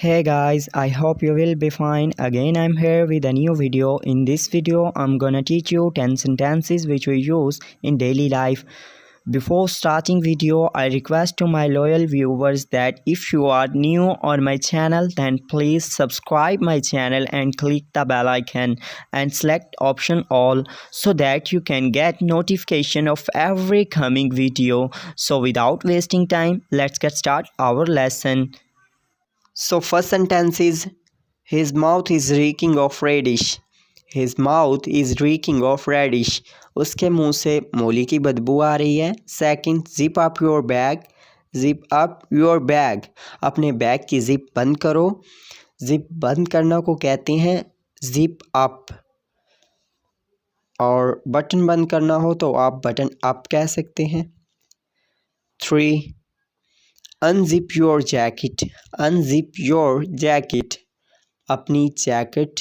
Hey guys, I hope you will be fine. Again, I'm here with a new video. In this video, I'm gonna teach you 10 sentences which we use in daily life. Before starting video, I request to my loyal viewers that if you are new on my channel, then please subscribe my channel and click the bell icon and select option all so that you can get notification of every coming video. So without wasting time, let's get start our lesson. So first sentence is his mouth is reeking of radish. His mouth is reeking of radish. उसके मुंह से मूली की बदबू आ रही है. Second, zip up your bag. Zip up your bag. अपने bag की जिप बंद करो. जिप बंद करना को कहते हैं zip up. और बटन बंद करना हो तो आप बटन अप कह सकते हैं. 3. Unzip your jacket. Unzip your jacket. अपनी जैकेट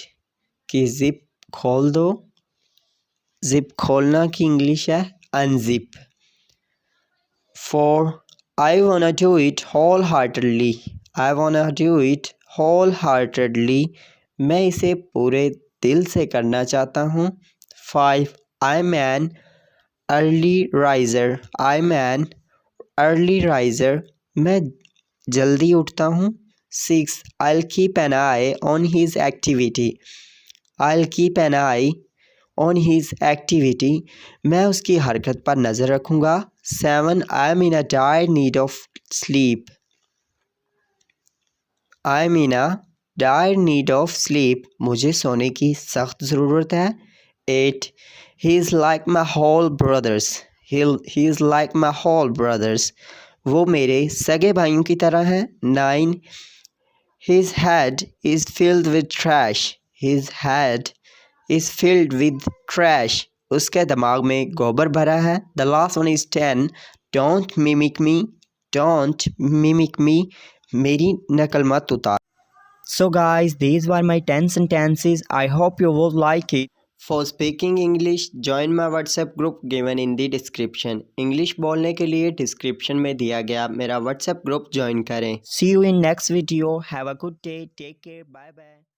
की जिप खोल दो. जिप खोलना की इंग्लिश है unzip. 4. I wanna do it wholeheartedly. I wanna do it wholeheartedly. मैं इसे पूरे दिल से करना चाहता हूँ. 5. I'm an early riser. I'm an early riser. मैं जल्दी उठता हूँ. 6. I'll keep an eye on his activity. I'll keep an eye on his activity. मैं उसकी हरकत पर नज़र रखूँगा. 7. I'm in a dire need of sleep. I'm in a dire need of sleep. मुझे सोने की सख्त ज़रूरत है. 8. He is like my whole brothers. He is like my whole brothers. वो मेरे सगे भाइयों की तरह हैं. 9. His head is filled with trash. His head is filled with trash. उसके दिमाग में गोबर भरा है. The last one is 10. Don't mimic me. Don't mimic me. मेरी नकल मत उतार. So guys, these were my 10 sentences. I hope you will like it. For speaking English, join my WhatsApp group given in the description. English बोलने के लिए description में दिया गया मेरा WhatsApp group join करें. See you in next video. Have a good day. Take care. Bye bye.